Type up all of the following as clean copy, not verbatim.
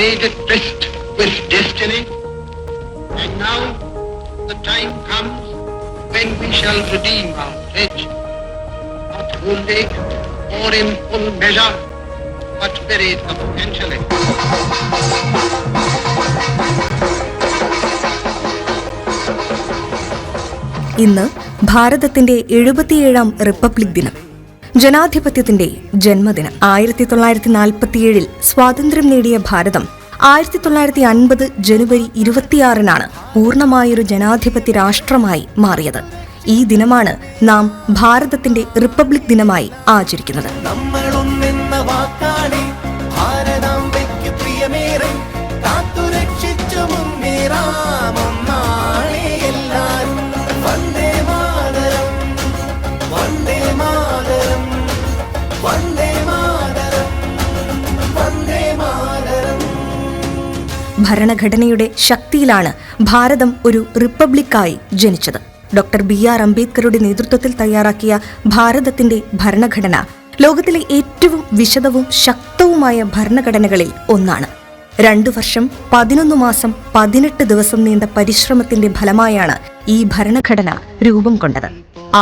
made a tryst with destiny, and now the time comes when we shall redeem our pledge, not wholly or in full measure, but very substantially. ഇന്ന് ഭാരതത്തിന്റെ 77ാം republic ദിനം, ജനാധിപത്യത്തിന്റെ ജന്മദിനം. 1947 സ്വാതന്ത്ര്യം നേടിയ ഭാരതം 1950 ജനുവരി 26-നാണ് പൂർണ്ണമായൊരു ജനാധിപത്യ രാഷ്ട്രമായി മാറിയത്. ഈ ദിനമാണ് നാം ഭാരതത്തിന്റെ റിപ്പബ്ലിക് ദിനമായി ആചരിക്കുന്നത്. ഭരണഘടനയുടെ ശക്തിയിലാണ് ഭാരതം ഒരു റിപ്പബ്ലിക്കായി ജനിച്ചത്. ഡോക്ടർ BR അംബേദ്കറുടെ നേതൃത്വത്തിൽ തയ്യാറാക്കിയ ഭാരതത്തിന്റെ ഭരണഘടന ലോകത്തിലെ ഏറ്റവും വിശദവും ശക്തവുമായ ഭരണഘടനകളിൽ ഒന്നാണ്. 2 വർഷം 11 മാസം 18 ദിവസം നീണ്ട പരിശ്രമത്തിന്റെ ഫലമായാണ് ഈ ഭരണഘടന രൂപം കൊണ്ടത്.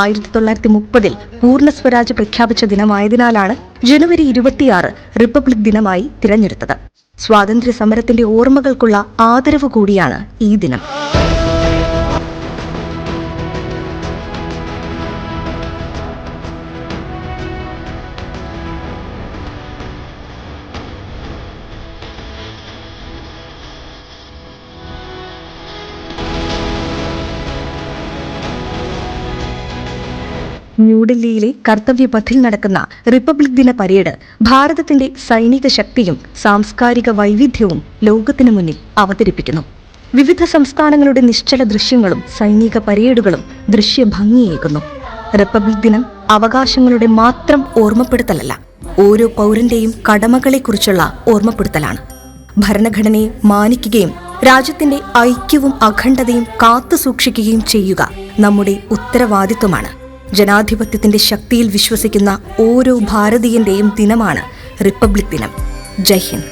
1930 പൂർണ്ണ സ്വരാജ് പ്രഖ്യാപിച്ച ദിനമായതിനാലാണ് ജനുവരി 26 റിപ്പബ്ലിക് ദിനമായി തിരഞ്ഞെടുത്തത്. സ്വാതന്ത്ര്യ സമരത്തിന്റെ ഓർമ്മകൾക്കുള്ള ആദരവ് കൂടിയാണ് ഈ ദിനം. ന്യൂഡൽഹിയിലെ കർത്തവ്യപഥിൽ നടക്കുന്ന റിപ്പബ്ലിക് ദിന പരേഡ് ഭാരതത്തിന്റെ സൈനിക ശക്തിയും സാംസ്കാരിക വൈവിധ്യവും ലോകത്തിനു മുന്നിൽ അവതരിപ്പിക്കുന്നു. വിവിധ സംസ്ഥാനങ്ങളുടെ നിശ്ചല ദൃശ്യങ്ങളും സൈനിക പരേഡുകളും ദൃശ്യഭംഗിയേകുന്നു. റിപ്പബ്ലിക് ദിനം അവകാശങ്ങളുടെ മാത്രം ഓർമ്മപ്പെടുത്തലല്ല, ഓരോ പൗരന്റെയും കടമകളെക്കുറിച്ചുള്ള ഓർമ്മപ്പെടുത്തലാണ്. ഭരണഘടനയെ മാനിക്കുകയും രാജ്യത്തിന്റെ ഐക്യവും അഖണ്ഡതയും കാത്തുസൂക്ഷിക്കുകയും ചെയ്യുക നമ്മുടെ ഉത്തരവാദിത്വമാണ്. ജനാധിപത്യത്തിന്റെ ശക്തിയിൽ വിശ്വസിക്കുന്ന ഓരോ ഭാരതീയന്റെയും ദിനമാണ് റിപ്പബ്ലിക് ദിനം. ജയ് ഹിന്ദ്.